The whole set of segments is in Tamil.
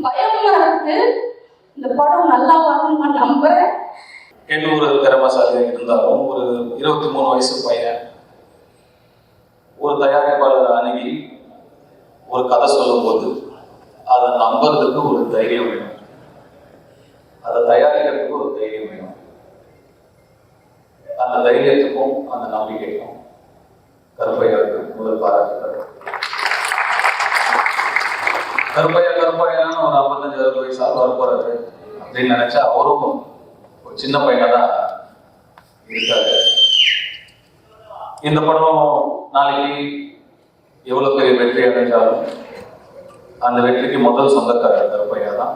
பயமா இருக்கு. இந்த படம் நல்லா வரணும் நான் நம்புறேன். ஒரு திறமைசாலியாக இருந்தாலும் ஒரு 23 வயசு பையன் ஒரு தயாரிப்பாளர் அணுகி ஒரு கதை சொல்லும்போது அதை நம்புறதுக்கு ஒரு தைரியம் வேணும், அதை தயாரிக்கிறதுக்கு ஒரு தைரியம் வேணும். அந்த தைரியத்துக்கும் அந்த நம்பிக்கைக்கும் கருப்பையாவுக்கு முதல் பாராட்டுகள். கருப்பையான்னு ஒரு 55-60 வயசு ஆள் வரப்போறாரு அப்படின்னு நினைச்சா அவரும் ஒரு சின்ன பையனா தான் இருக்காரு. இந்த படம் நாளைக்கு எவ்வளவு பெரிய வெற்றி அடைஞ்சாலும் அந்த வெற்றிக்கு முதல் சொந்தக்காரர் கருப்பையா தான்.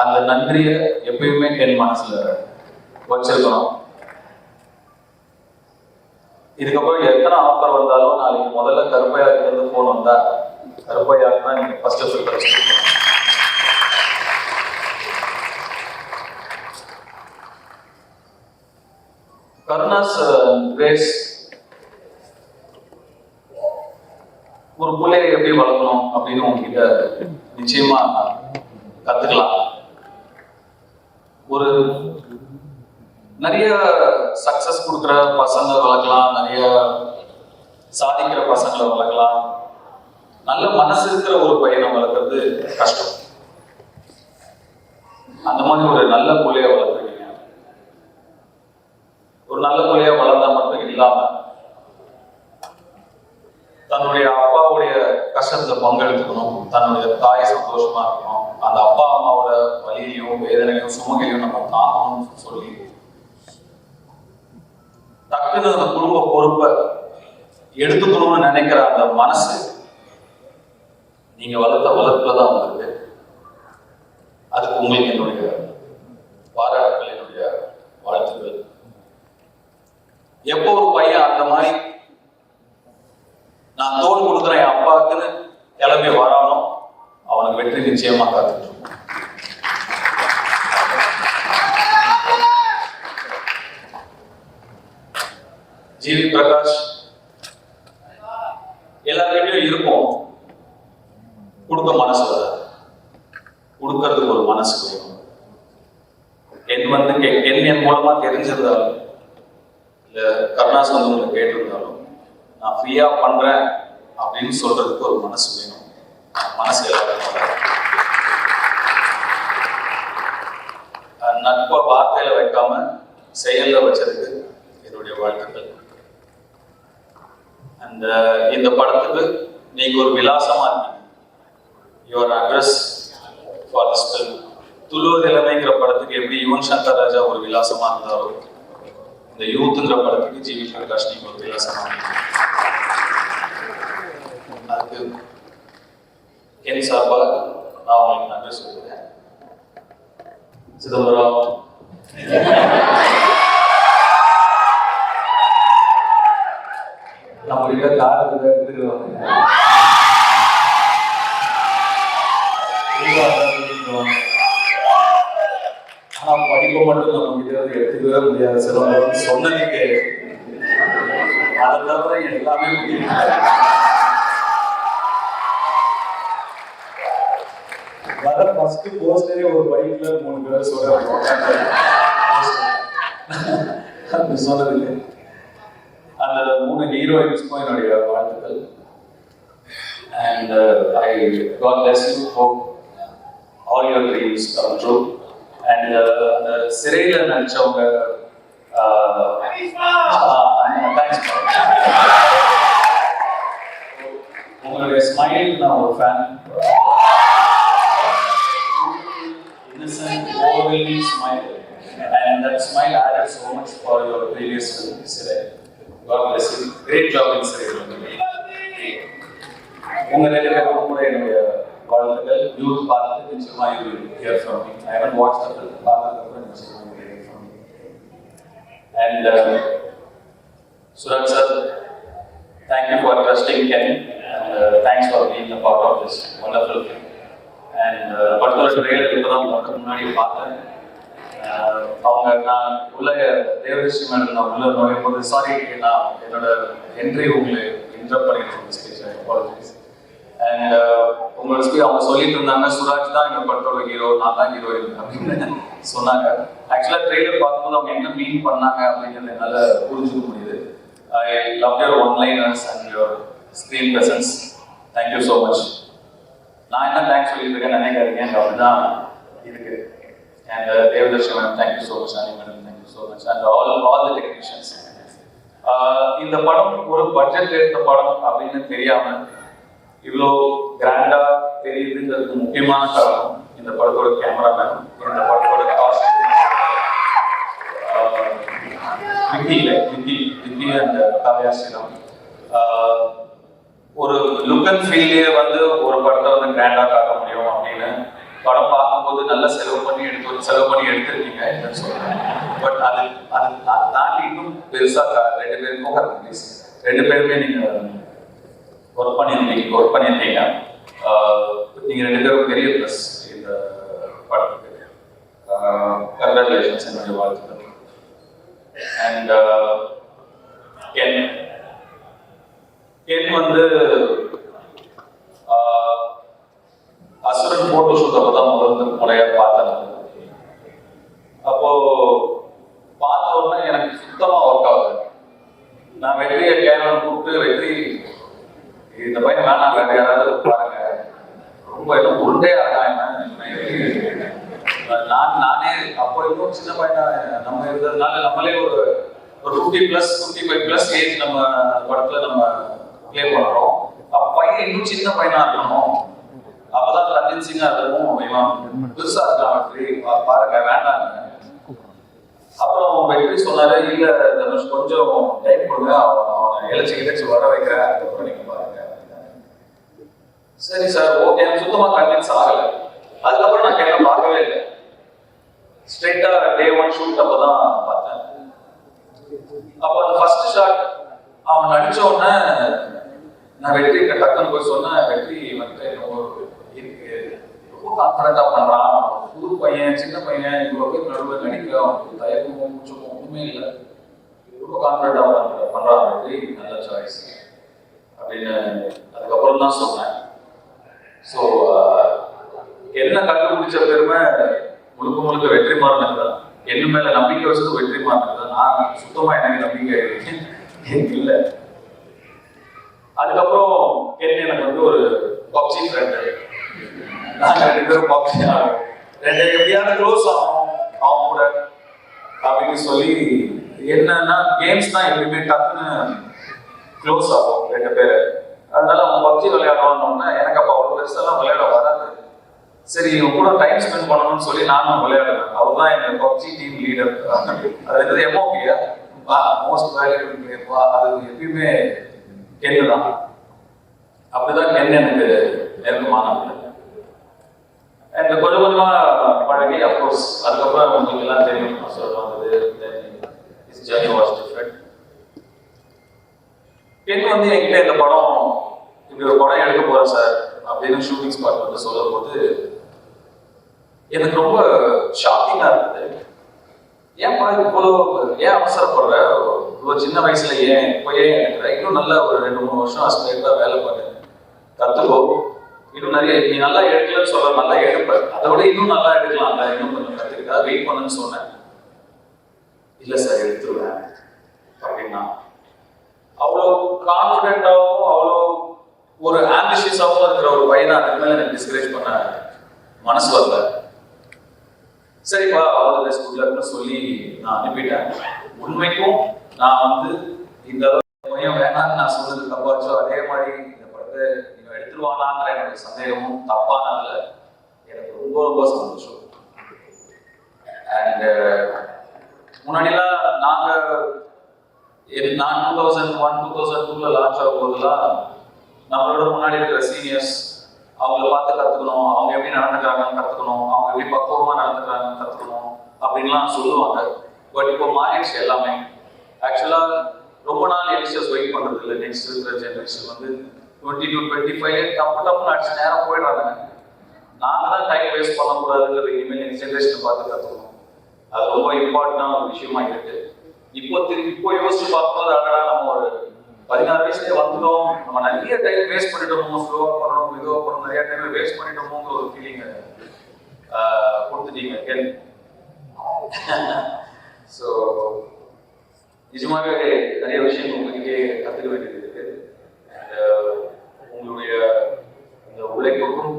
அந்த நன்றியை எப்பயுமே என் மனசுல வச்சிருக்கணும். இதுக்கப்புறம் எத்தனை ஆஃபர் வந்தாலும் நாளைக்கு முதல்ல கருப்பையாக்கு இருந்து போன் வந்தா கருப்பையாக்கு தான் நீங்க ஃபர்ஸ்ட் ஃபில்டர் வச்சிருக்கணும். கருணாஸ் கிரேஸ் ஒரு பிள்ளையை எப்படி வளர்க்கணும் அப்படின்னு உங்ககிட்ட நிச்சயமா கத்துக்கலாம். ஒரு நிறைய சக்சஸ் கொடுக்குற பசங்களை வளர்க்கலாம், நிறைய சாதிக்கிற பசங்களை வளர்க்கலாம். நல்ல மனசு இருக்கிற ஒரு பையனை வளர்க்கறது கஷ்டம். அந்த மாதிரி ஒரு நல்ல பிள்ளைய வளர்த்துருக்கீங்க. ஒரு நல்ல பிள்ளைய வளர்ந்தா மட்டும் இல்லாம தன்னுடைய அப்பாவுடைய கஷ்டத்துல பங்கெடுத்துக்கணும், தன்னுடைய தாய் சந்தோஷமா இருக்கணும், அந்த அப்பா அம்மாவோட வலியையும் வேதனையும் சுமகையும் நம்ம தாங்கணும்னு சொல்லி டக்குன்னு அந்த குடும்ப பொறுப்பை எடுத்துக்கணும்னு நினைக்கிற அந்த மனசு நீங்க வளர்த்த வளர்ப்புலதான் உங்களுக்கு. அதுக்கு உங்களுக்கு என்னுடைய பாராட்டுகள், என்னுடைய வாழ்த்துக்கள். எப்போ ஒரு பையன் அந்த மாதிரி நான் தோல் கொடுக்குறேன் என் அப்பாவுக்குன்னு கிளம்பி வரானோ அவனுக்கு வெற்றி நிச்சயமா காத்துட்டு இருக்கும். ஜிவி பிரகாஷ் எல்லார்கிட்டையும் இருக்கும், கொடுக்க மனசு வராது, கொடுக்கறதுக்கு ஒரு மனசு வேணும். என் மூலமா தெரிஞ்சிருந்தாலும் இல்ல கருணாஸ் வந்து உங்களை கேட்டிருந்தாலும் நான் ஃப்ரீயா பண்றேன் அப்படின்னு சொல்றதுக்கு ஒரு மனசு வேணும். மனசு எல்லாருக்கும் நட்பை வார்த்தையில வைக்காம செயல்ல வச்சதுக்கு என்னுடைய வாழ்த்துக்கள். அந்த இந்த படத்துக்கு நீங்க ஒரு விலாசமா இருக்கீங்க. Your address for this film. துளுவர் இளமைங்கிற படத்துக்கு எப்படி யுவன் சங்கர் ராஜா ஒரு விலாசமா இருந்தாலும் இந்த யூத்ங்கிற படத்துக்கு ஜிவி பிரகாஷ் நீங்க ஒரு விலாசமா இருக்கீங்க. அதுக்கு என் சார்பாக நான் உங்களுக்கு நன்றி சொல்லுவேன். சிதம்பரம் நம்மளுடைய காரணத்தை எடுத்துக்கிறோம். ஆனா படிப்பை மட்டும் நம்ம கிட்ட எடுத்துக்கவே முடியாது. சிதம்பரம் சொன்னதுக்கு அதை தவிர எல்லாமே முடியும். வர ஃபர்ஸ்ட் போஸ்டரே ஒரு பைக்ல 3 பேர் சொன்னதுக்கு அந்த 3 ஹீரோயின்ஸ்க்கும் என்னுடைய வாழ்த்துக்கள். And I God bless you, hope all your dreams come true. And அந்த சிறையில நினைச்சவங்க தேங்க்ஸ். உங்களுடைய ஸ்மைல் நான் ஒரு fan. Innocent, overwhelming smile, and that smile added so much for your previous film, Sirai. God bless you. Great job in Sirai. உங்க ரெண்டு பேரும் கூட என்னுடைய வாழ்த்துக்கள். யூத் பார்த்துட்டு நிச்சயமா you will hear from me. I haven't watched the film, பார்த்துட்டு நிச்சயமா you will hear from me. And Suraj sir, thank you for trusting Ken, and thanks for being a part of this wonderful film. And படத்தோட ட்ரெய்லர் இப்போதான் முன்னாடி பார்த்தேன். அவங்க நான் உள்ள தேவரிஷி மேடம் நான் உள்ள நுழையும் போது சாரி நான் என்னோட என்ட்ரி உங்களை இன்டரப்ட் பண்ணிட்டு ஸ்டேஜ் அப்பாலஜிஸ். அண்ட் உங்களுக்கு அவங்க சொல்லிட்டு இருந்தாங்க சுராஜ் தான் இந்த படத்தோட ஹீரோ, நான் தான் ஹீரோயின் அப்படின்னு சொன்னாங்க. ஆக்சுவலா ட்ரெய்லர் பார்க்கும்போது அவங்க என்ன மீன் பண்ணாங்க அப்படிங்கிறது என்னால புரிஞ்சுக்க முடியுது. I love your one liners and your screen presence. Thank you so much. நான் என்ன தேங்க்ஸ் சொல்லிட்டு இருக்கேன் நினைக்காதீங்க, அப்படிதான் இருக்கு. And Devadarshi madam thank you so much, Ani madam thank you so much, and all the technicians. இந்த படம் ஒரு பட்ஜெட் எடுத்த படம் அப்படின்னு தெரியாம இவ்வளோ கிராண்டா தெரியுதுங்கிறதுக்கு முக்கியமான காரணம் இந்த படத்தோட கேமராமேன், இந்த படத்தோட காஸ்டியூம், விக்கி அண்ட் காவ்யா ஸ்ரீராம். ஒரு லுக் அண்ட் ஃபீல்லே வந்து ஒரு படத்தை வந்து கிராண்டா காட்ட முடியும் அப்படின்னு படம் பார்க்கும்போது நல்ல செலவு பண்ணி எடுத்திருக்கீங்க இல்லைன்னு சொல்றேன். பட் அது தாண்டி இன்னும் பெருசா ரெண்டு பேருமே நீங்க ஒர்க் பண்ணியிருந்தீங்க. நீங்க ரெண்டு பேரும் பெரிய ப்ளஸ் இந்த படத்துக்கு. கங்க்ராச்சுலேஷன்ஸ், என்னுடைய வாழ்த்துக்கள். அண்ட் கென் வந்து அசுரன் போட்டோ ஷூட் அப்பதான் முறையா பார்த்தேன். அப்போ பார்த்த உடனே எனக்கு சுத்தமா ஒர்க் ஆகுது. நான் வெற்றியை கேமரா கூப்பிட்டு, வெற்றி இந்த பையன் வேணாம், வேற யாராவது பாருங்க, ரொம்ப இன்னும் உருண்டே ஆகாம நானே அப்போ இன்னும் சின்ன பையனா நம்ம இருந்ததுனால நம்மளே ஒரு 55+ ஏஜ் நம்ம படத்துல நம்ம பிளே பண்றோம். பையன் இன்னும் சின்ன பையனா இருக்கணும், அப்பதான் கன்வின்சிங்கா இருக்கணும், இவன் பெருசா இருக்கான், பாருங்க வேண்டாங்க. அப்புறம் வெற்றி சொன்னாரு, இல்ல தனுஷ் கொஞ்சம் டைம் கொடுங்க, அவனை இழைச்சி வர வைக்கிறேன், அதுக்கப்புறம் நீங்க பாருங்க. சரி சார், ஓகே. சுத்தமா கன்வின்ஸ் ஆகல. அதுக்கப்புறம் நான் கேட்க பார்க்கவே இல்லை. ஸ்ட்ரெயிட்டா டே 1 ஷூட் அப்பதான் பார்த்தேன். அப்போ அந்த ஃபர்ஸ்ட் ஷாட் அவன் நடிச்ச உடனே நான் வெற்றி டக்குன்னு போய் சொன்னேன், வெற்றி வந்து ரொம்ப கான்ஃபிடண்டா பண்றான், புது பையன், சின்ன பையன், இவ்வளவு பேர் நடுவில் நடிக்க அவனுக்கு தயக்கமும் மூச்சமும் ஒண்ணுமே இல்லை, ரொம்ப கான்ஃபிடண்டா பண்றான் வெற்றி, நல்ல சாய்ஸ் அப்படின்னு அதுக்கப்புறம் தான் சொன்னேன். ஸோ என்ன கண்டுபிடிச்ச பெருமை முழுக்க வெற்றிமாறனுக்கு தான். என்ன மேல நம்பிக்கை வச்சது வெற்றிமாறனுக்கு தான். நான் சுத்தமா எனக்கு நம்பிக்கை இல்லை. அதுக்கப்புறம் எனக்கு வந்து ஒரு பப்ஜி ஃப்ரெண்டு, நாங்க 2 பேரும் பப்ஜி ஆடுவோம், எப்படியாவது க்ளோஸ் ஆகும் அவங்க கூட அப்படின்னு சொல்லி. என்னன்னா கேம்ஸ் தான் எப்பயுமே டக்குன்னு க்ளோஸ் ஆகும் 2 பேரு. அதனால அவங்க பப்ஜி விளையாடணும்னா எனக்கு அப்போ அவ்வளோ பெருசெல்லாம் விளையாட வராது. சரி, இவங்க கூட டைம் ஸ்பெண்ட் பண்ணணும்னு சொல்லி நானும் விளையாடுவேன். அவர் தான் எங்க பப்ஜி டீம் லீடர். அது வந்து எம்ஓபியா மோஸ்ட் வேல்யூபிள் பிளேயர், அது எப்பயுமே கென்னு தான். அப்படிதான் கென்னு எனக்கு நெருக்கமானது. எனக்கு கொஞ்சம் கொஞ்சமா பழகி, அப்கோர்ஸ் அதுக்கப்புறம் உங்களுக்கு எல்லாம் தெரியும் சொல்றது ஜர்னி வாஸ் டிஃபரெண்ட். கென் வந்து என்கிட்ட இந்த படம், இப்படி ஒரு படம் எடுக்க போறேன் சார் அப்படின்னு ஷூட்டிங் ஸ்பாட் வந்து சொல்லும் போது எனக்கு ரொம்ப ஷாக்கிங்கா இருந்தது. ஏன் இவ்வளோ ஏன் அவசரப்படுற, இவ்வளோ சின்ன வயசுல இப்போ ஏன் எடுக்கிற, இன்னும் நல்லா ஒரு 2-3 வருஷம் அஸ்பெக்டா வேலை பண்ணு, கத்துக்கோ, இன்னும் நிறைய நீ நல்லா எடுக்கலன்னு சொல்ற, நல்லா எடுப்ப, அதை விட இன்னும் நல்லா எடுக்கலாம், இன்னும் கொஞ்சம் கத்துக்கிட்டா வெயிட் பண்ணுன்னு சொன்னேன். இல்லை சார் எடுத்துருவேன் அப்படின்னா அவ்வளோ கான்ஃபிடென்ட்டாகவும் அவ்வளோ ஒரு ஆம்பிஷியஸாகவும் இருக்கிற ஒரு பையனை அதுக்கு மேலே எனக்கு டிஸ்கரேஜ் பண்ண மனசு வரல. சரிப்பா ஆல் தி பெஸ்ட் குட் லக்னு சொல்லி நான் அனுப்பிட்டேன். உண்மைக்கும் நான் வந்து இந்த பையன் வேணான்னு நான் சொன்னது தப்பாச்சோ, அதே மாதிரி இந்த படத்தை நீங்கள் எடுத்துருவானாங்கிற என்னுடைய சந்தேகமும் தப்பானதுல எனக்கு ரொம்ப ரொம்ப சந்தோஷம். அண்ட் முன்னாடிலாம் நான் 2001-2002 லான்ச் ஆகும் போதெல்லாம் நம்மளோட முன்னாடி இருக்கிற சீனியர்ஸ் அவங்கள பார்த்து கற்றுக்கணும், அவங்க எப்படி நடந்துக்கிறாங்கன்னு கற்றுக்கணும், அவங்க எப்படி பக்குவமாக நடந்துக்கிறாங்கன்னு கற்றுக்கணும் அப்படின்லாம் சொல்லுவாங்க. பட் இப்போ மாறிடுச்சு எல்லாமே. ஆக்சுவலாக ரொம்ப நாள் யங்ஸ்டர்ஸ் வெயிட் பண்ணுறது இல்லை. நெக்ஸ்ட் இருக்கிற ஜென்ரேஷன் வந்து 20 to 25 டப்புன்னு அடிச்சு நேரம் போயிடுறாங்க. நாங்கள் தான் டைம் வேஸ்ட் பண்ணக்கூடாதுங்கிறது இனிமேல் நெக்ஸ்ட் ஜென்ரேஷனை பார்த்து கற்றுக்கணும். அது ரொம்ப இம்பார்ட்டண்டான ஒரு விஷயமா இருக்கு. இப்போ யோசிச்சு பார்க்கும்போது அழகா நம்ம ஒரு 16 வயசுலேயே வந்துட்டோம், நம்ம நிறைய டைம் வேஸ்ட் பண்ணிட்டோமோ, ஸ்லோவாக பண்ணணும், மெதுவாக பண்ணணும், நிறைய டைம் வேஸ்ட் பண்ணிட்டோமோங்கிற ஒரு ஃபீலிங்கை கொடுத்துட்டீங்க கேள்வி. ஸோ நிஜமாகவே நிறைய விஷயம் உங்ககிட்டே கற்றுக்க வேண்டியது இருக்கு. உங்களுடைய இந்த உழைப்புக்கும்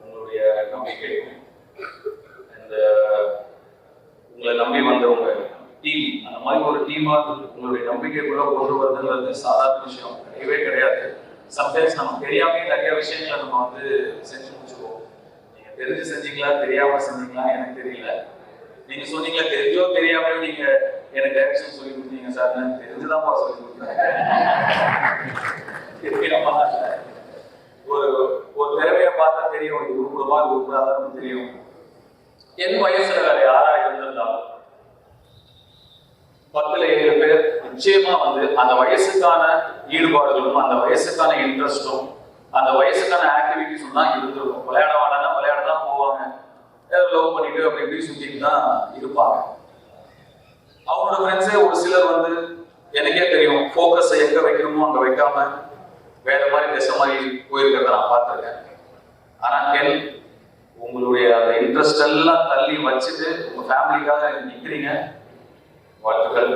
உங்களுடைய நம்பிக்கைக்கும் அந்த உங்களை நம்பி வந்தவங்க டீம், அந்த மாதிரி ஒரு டீமா உங்களுடைய நம்பிக்கைக்குள்ள கொண்டு வருதுங்கிறது சாதாரண விஷயம் கிடையவே கிடையாது. சம்டைம்ஸ் நமக்கு தெரியாமே நிறைய விஷயங்களை நம்ம வந்து செஞ்சு முடிச்சுக்குவோம். நீங்க தெரிஞ்சு செஞ்சீங்களா தெரியாம செஞ்சீங்களா எனக்கு தெரியல. நீங்க சொன்னீங்களா தெரிஞ்சோ தெரியாம நீங்க எனக்கு டைரக்ஷன் சொல்லி கொடுத்தீங்க சார், நான் தெரிஞ்சுதான் சொல்லி கொடுத்தேன். ஒரு ஒரு திறமையை பார்த்தா தெரியும், இது உருப்படுமா இது உருப்படாதான்னு தெரியும். என் வயசுல வேற யாரா இருந்திருந்தாலும் 10ல் 7 பேர் நிச்சயமா வந்து அந்த வயசுக்கான ஈடுபாடுகளும் அந்த வயசுக்கான இன்ட்ரெஸ்டும் அந்த வயசுக்கான ஆக்டிவிட்டிஸும் தான் இருந்திருக்கும். விளையாட தான் போவாங்க, லவ் பண்ணிட்டு அப்படி இப்படி சுத்திட்டு தான் இருப்பாங்க. அவங்களோட ஃப்ரெண்ட்ஸே ஒரு சிலர் வந்து எனக்கே தெரியும் ஃபோக்கஸை எங்க வைக்கணுமோ அங்க வைக்காம வேற மாதிரி திசை மாதிரி போயிருக்கிறத நான் பார்த்துருக்கேன். ஆனா உங்களுடைய அந்த இன்ட்ரெஸ்ட் எல்லாம் தள்ளி வச்சுட்டு உங்க ஃபேமிலிக்காக நிற்கிறீங்க. வாழ்த்துக்கள்.